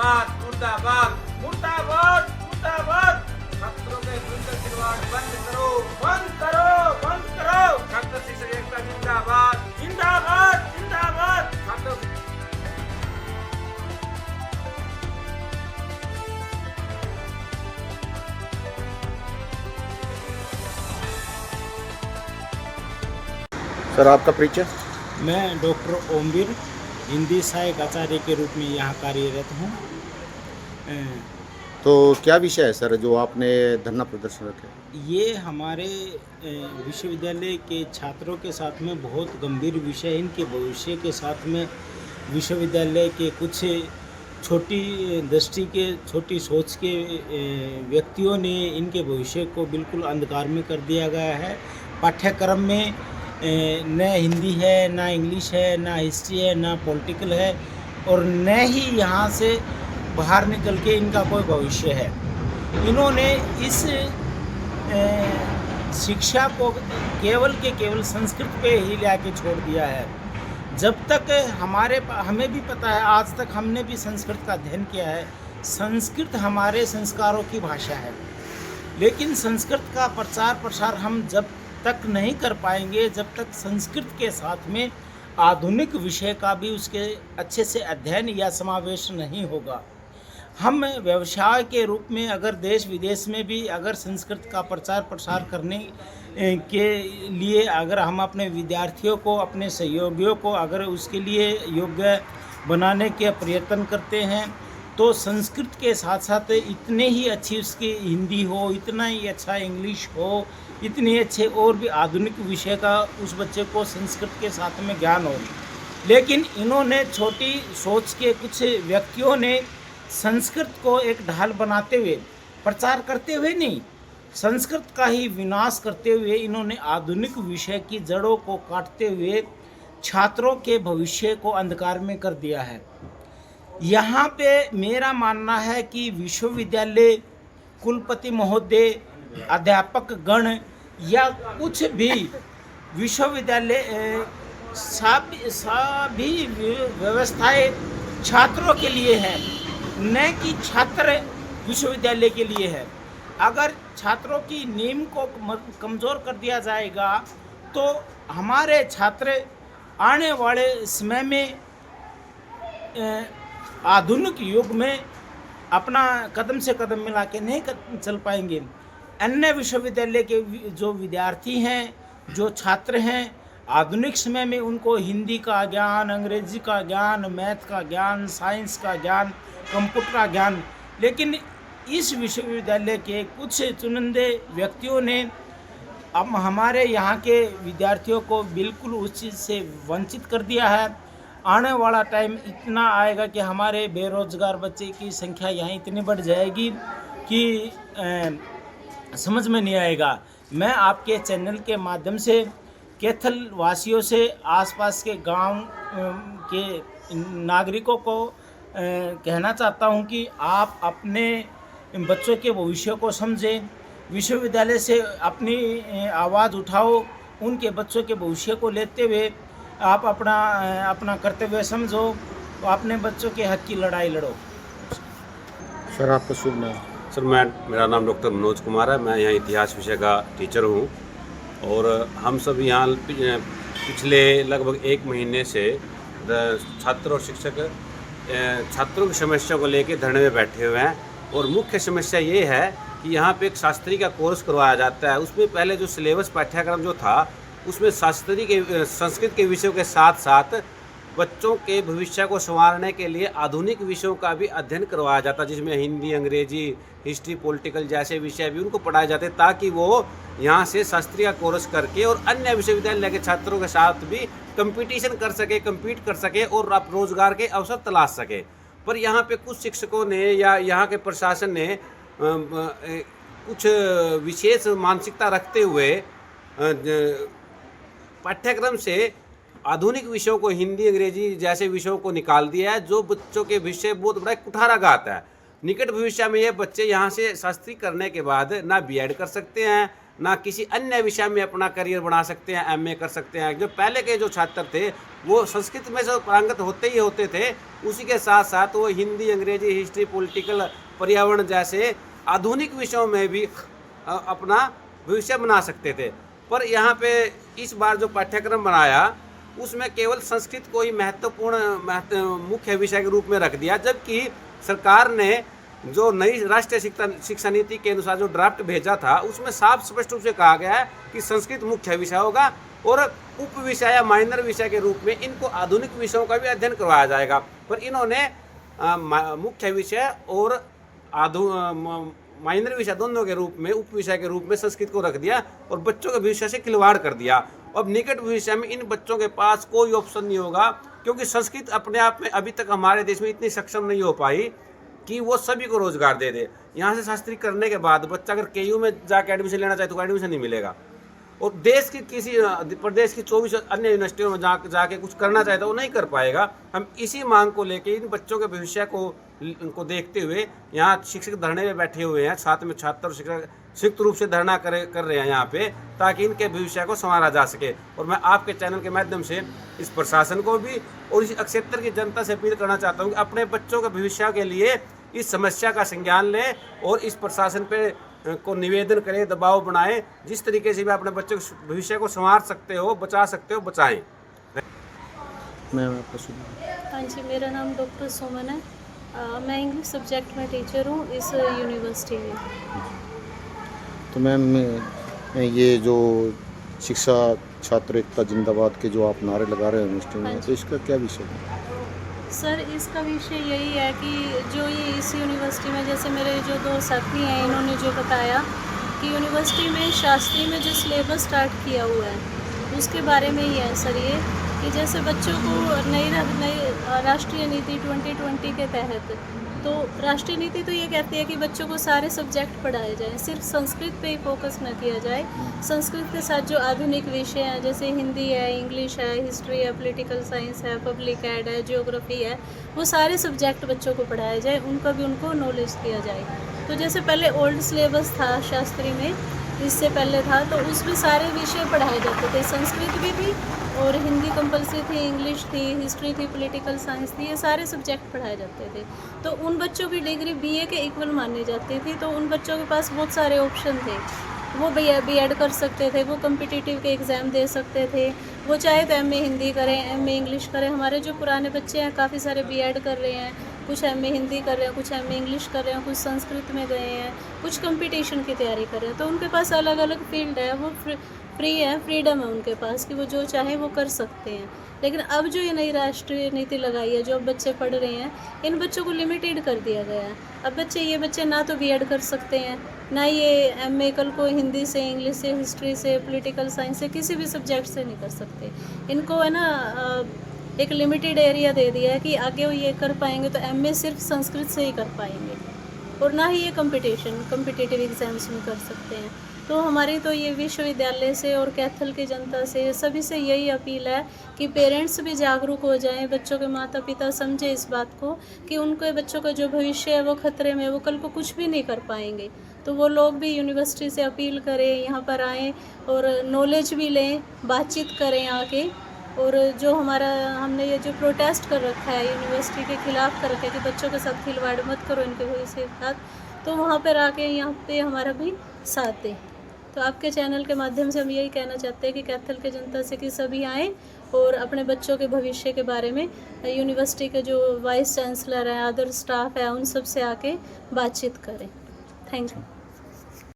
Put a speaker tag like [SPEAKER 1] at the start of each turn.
[SPEAKER 1] मुर्दाबाद मुर्दाबाद मुर्दाबाद मुर्दाबाद। छात्रों के भीतर गिरवाट बंद करो बंद करो बंद करो। छात्र शिक्षक एकता जिंदाबाद जिंदाबाद जिंदाबाद। छात्रों
[SPEAKER 2] सर आपका परिचय?
[SPEAKER 3] मैं डॉक्टर ओमवीर हिंदी सहायक आचार्य के रूप में यहाँ कार्यरत हूँ।
[SPEAKER 2] तो क्या विषय है सर जो आपने धरना प्रदर्शन रखे?
[SPEAKER 3] ये हमारे विश्वविद्यालय के छात्रों के साथ में बहुत गंभीर विषय है। इनके भविष्य के साथ में विश्वविद्यालय के कुछ छोटी दृष्टि के छोटी सोच के व्यक्तियों ने इनके भविष्य को बिल्कुल अंधकार में कर दिया गया है। पाठ्यक्रम में न हिंदी है, ना इंग्लिश है, ना हिस्ट्री है, ना पॉलिटिकल है और न ही यहाँ से बाहर निकल के इनका कोई भविष्य है। इन्होंने इस शिक्षा को केवल संस्कृत पे ही लाके छोड़ दिया है। जब तक हमें भी पता है, आज तक हमने भी संस्कृत का अध्ययन किया है। संस्कृत हमारे संस्कारों की भाषा है, लेकिन संस्कृत का प्रचार प्रसार हम जब तक नहीं कर पाएंगे जब तक संस्कृत के साथ में आधुनिक विषय का भी उसके अच्छे से अध्ययन या समावेश नहीं होगा। हम व्यवसाय के रूप में अगर देश विदेश में भी अगर संस्कृत का प्रचार प्रसार करने के लिए अगर हम अपने विद्यार्थियों को, अपने सहयोगियों को अगर उसके लिए योग्य बनाने के प्रयत्न करते हैं तो संस्कृत के साथ साथ इतने ही अच्छी उसकी हिंदी हो, इतना ही अच्छा इंग्लिश हो, इतने अच्छे और भी आधुनिक विषय का उस बच्चे को संस्कृत के साथ में ज्ञान हो। लेकिन इन्होंने छोटी सोच के कुछ व्यक्तियों ने संस्कृत को एक ढाल बनाते हुए, प्रचार करते हुए नहीं, संस्कृत का ही विनाश करते हुए इन्होंने आधुनिक विषय की जड़ों को काटते हुए छात्रों के भविष्य को अंधकार में कर दिया है। यहाँ पे मेरा मानना है कि विश्वविद्यालय कुलपति महोदय, अध्यापक गण या कुछ भी विश्वविद्यालय सभी व्यवस्थाएं छात्रों के लिए है, न कि छात्र विश्वविद्यालय के लिए है। अगर छात्रों की नींव को कमज़ोर कर दिया जाएगा तो हमारे छात्र आने वाले समय में आधुनिक युग में अपना कदम से कदम मिला के नहीं चल पाएंगे। अन्य विश्वविद्यालय के जो विद्यार्थी हैं, जो छात्र हैं, आधुनिक समय में उनको हिंदी का ज्ञान, अंग्रेजी का ज्ञान, मैथ का ज्ञान, साइंस का ज्ञान, कंप्यूटर का ज्ञान, लेकिन इस विश्वविद्यालय के कुछ चुनिंदे व्यक्तियों ने अब हमारे यहाँ के विद्यार्थियों को बिल्कुल उस चीज़ से वंचित कर दिया है। आने वाला टाइम इतना आएगा कि हमारे बेरोज़गार बच्चे की संख्या यहाँ इतनी बढ़ जाएगी कि समझ में नहीं आएगा। मैं आपके चैनल के माध्यम से कैथल वासियों से, आसपास के गांव के नागरिकों को कहना चाहता हूं कि आप अपने बच्चों के भविष्य को समझें, विश्वविद्यालय से अपनी आवाज़ उठाओ, उनके बच्चों के भविष्य को लेते हुए आप अपना कर्तव्य समझो, तो अपने बच्चों के हक की लड़ाई लड़ो।
[SPEAKER 2] सर आपका शुभ नाम?
[SPEAKER 4] सर मेरा नाम डॉक्टर मनोज कुमार है। मैं यहाँ इतिहास विषय का टीचर हूँ और हम सब यहाँ पिछले लगभग 1 महीने से छात्र और शिक्षक छात्रों की समस्या को लेकर धरने में बैठे हुए हैं। और मुख्य समस्या ये है कि यहाँ पे एक शास्त्री का कोर्स करवाया जाता है। उसमें पहले जो सिलेबस पाठ्यक्रम जो था उसमें शास्त्री के संस्कृत के विषयों के साथ साथ बच्चों के भविष्य को संवारने के लिए आधुनिक विषयों का भी अध्ययन करवाया जाता है, जिसमें हिंदी, अंग्रेजी, हिस्ट्री, पॉलिटिकल जैसे विषय भी उनको पढ़ाए जाते, ताकि वो यहाँ से शास्त्री का कोर्स करके और अन्य विश्वविद्यालय के छात्रों के साथ भी कंपटीशन कर सके, कम्पीट कर सके और आप रोजगार के अवसर तलाश सके। पर यहाँ पे कुछ शिक्षकों ने या यहाँ के प्रशासन ने कुछ विशेष मानसिकता रखते हुए पाठ्यक्रम से आधुनिक विषयों को, हिंदी, अंग्रेजी जैसे विषयों को निकाल दिया है, जो बच्चों के विषय बहुत बड़ा कुठाराघात है। निकट भविष्य में ये बच्चे यहाँ से शास्त्री करने के बाद ना बीएड कर सकते हैं, ना किसी अन्य विषय में अपना करियर बना सकते हैं, एमए कर सकते हैं। जो पहले के जो छात्र थे वो संस्कृत में जो पारंगत होते ही होते थे, उसी के साथ साथ वो हिंदी, अंग्रेजी, हिस्ट्री, पॉलिटिकल, पर्यावरण जैसे आधुनिक विषयों में भी अपना भविष्य बना सकते थे। पर यहाँ पे इस बार जो पाठ्यक्रम बनाया उसमें केवल संस्कृत को ही मुख्य विषय के रूप में रख दिया, जबकि सरकार ने जो नई राष्ट्रीय शिक्षा नीति के अनुसार जो ड्राफ्ट भेजा था उसमें साफ स्पष्ट रूप से कहा गया है कि संस्कृत मुख्य विषय होगा और उप विषय या माइनर विषय के रूप में इनको आधुनिक विषयों का भी अध्ययन करवाया जाएगा। पर इन्होंने मुख्य विषय और माइनर विषय दोनों के रूप में, उप विषय के रूप में संस्कृत को रख दिया और बच्चों के भविष्य से खिलवाड़ कर दिया। अब निकट भविष्य में इन बच्चों के पास कोई ऑप्शन नहीं होगा, क्योंकि संस्कृत अपने आप में अभी तक हमारे देश में इतनी सक्षम नहीं हो पाई कि वो सभी को रोजगार दे दे। यहाँ से शास्त्री करने के बाद बच्चा अगर केयू में जाके एडमिशन लेना चाहे तो एडमिशन नहीं मिलेगा, और देश की किसी प्रदेश की 24 अन्य यूनिवर्सिटियों में जाके कुछ करना चाहे तो वो नहीं कर पाएगा। हम इसी मांग को लेके इन बच्चों के भविष्य को देखते हुए यहाँ शिक्षक धरने में बैठे हुए हैं। साथ में छात्र और शिक्षक संयुक्त रूप से धरना कर रहे हैं यहाँ पे, ताकि इनके भविष्य को संवारा जा सके। और मैं आपके चैनल के माध्यम से इस प्रशासन को भी और इस क्षेत्र की जनता से अपील करना चाहता हूँ कि अपने बच्चों के भविष्य के लिए इस समस्या का संज्ञान लें और इस प्रशासन पे को निवेदन करें, दबाव बनाएं। जिस तरीके से भी अपने बच्चों के भविष्य को संवार सकते हो, बचा सकते हो, बचाएं।
[SPEAKER 2] मैं आपको सुना।
[SPEAKER 5] हाँ जी, मेरा नाम डॉक्टर सुमन है। मैं इंग्लिश सब्जेक्ट में टीचर हूँ इस यूनिवर्सिटी में।
[SPEAKER 2] तो मैम, ये जो शिक्षा छात्र एकता जिंदाबाद के जो आप नारे लगा रहे हैं यूनिवर्सिटी में, तो इसका क्या विषय है?
[SPEAKER 5] सर, इसका विषय यही है कि जो ये इस यूनिवर्सिटी में, जैसे मेरे जो दो साथी हैं इन्होंने जो बताया कि यूनिवर्सिटी में शास्त्री में जो सिलेबस स्टार्ट किया हुआ है उसके बारे में ही है सर ये, कि जैसे बच्चों को नई राष्ट्रीय नीति 2020 के तहत, तो राष्ट्रीय नीति तो ये कहती है कि बच्चों को सारे सब्जेक्ट पढ़ाए जाएं, सिर्फ संस्कृत पे ही फोकस न किया जाए। संस्कृत के साथ जो आधुनिक विषय हैं जैसे हिंदी है, इंग्लिश है, हिस्ट्री है, पॉलिटिकल साइंस है, पब्लिक एड है, ज्योग्राफी है, वो सारे सब्जेक्ट बच्चों को पढ़ाए जाए, उनको नॉलेज दिया जाए। तो जैसे पहले ओल्ड सिलेबस था शास्त्री में, इससे पहले था, तो उसमें सारे विषय पढ़ाए जाते थे। संस्कृत भी थी और हिंदी कंपलसरी थी, इंग्लिश थी, हिस्ट्री थी, पॉलिटिकल साइंस थी, ये सारे सब्जेक्ट पढ़ाए जाते थे। तो उन बच्चों की डिग्री बीए के इक्वल मानी जाती थी। तो उन बच्चों के पास बहुत सारे ऑप्शन थे, वो बीएड कर सकते थे, वो कम्पिटिटिव के एग्ज़ाम दे सकते थे, वो चाहे तो एमए हिंदी करें, एमए इंग्लिश करें। हमारे जो पुराने बच्चे हैं काफ़ी सारे बीएड कर रहे हैं, कुछ एमए हिंदी कर रहे हैं, कुछ एमए इंग्लिश कर रहे हैं, कुछ संस्कृत में गए हैं, कुछ कंपटीशन की तैयारी कर रहे हैं। तो उनके पास अलग अलग फील्ड है, वो फ्री है, फ्रीडम है उनके पास कि वो जो चाहे वो कर सकते हैं। लेकिन अब जो ये नई राष्ट्रीय नीति लगाई है, जो अब बच्चे पढ़ रहे हैं, इन बच्चों को लिमिटेड कर दिया गया है। अब ये बच्चे ना तो बीएड कर सकते हैं, ना ये एमए कल को हिंदी से, इंग्लिश से, हिस्ट्री से, पॉलिटिकल साइंस से, किसी भी सब्जेक्ट से नहीं कर सकते। इनको है ना एक लिमिटेड एरिया दे दिया है कि आगे वो ये कर पाएंगे तो एमए सिर्फ संस्कृत से ही कर पाएंगे, और ना ही ये कम्पिटिटिव एग्ज़ाम्स में कर सकते हैं। तो हमारी तो ये विश्वविद्यालय से और कैथल की जनता से, सभी से यही अपील है कि पेरेंट्स भी जागरूक हो जाएं, बच्चों के माता पिता समझे इस बात को कि उनके बच्चों का जो भविष्य है वो खतरे में, वो कल को कुछ भी नहीं कर पाएंगे। तो वो लोग भी यूनिवर्सिटी से अपील करें, यहाँ पर आएँ और नॉलेज भी लें, बातचीत करें आके। और जो हमने ये जो प्रोटेस्ट कर रखा है यूनिवर्सिटी के ख़िलाफ़ कर रखा है कि बच्चों के साथ खिलवाड़ मत करो, इनके भविष्य के साथ, तो वहाँ पर आके यहाँ पे हमारा भी साथ दें। तो आपके चैनल के माध्यम से हम यही कहना चाहते हैं कि कैथल के जनता से कि सभी आएँ और अपने बच्चों के भविष्य के बारे में यूनिवर्सिटी के जो वाइस चांसलर हैं, अदर स्टाफ है, उन सब से आके बातचीत करें। Thank you.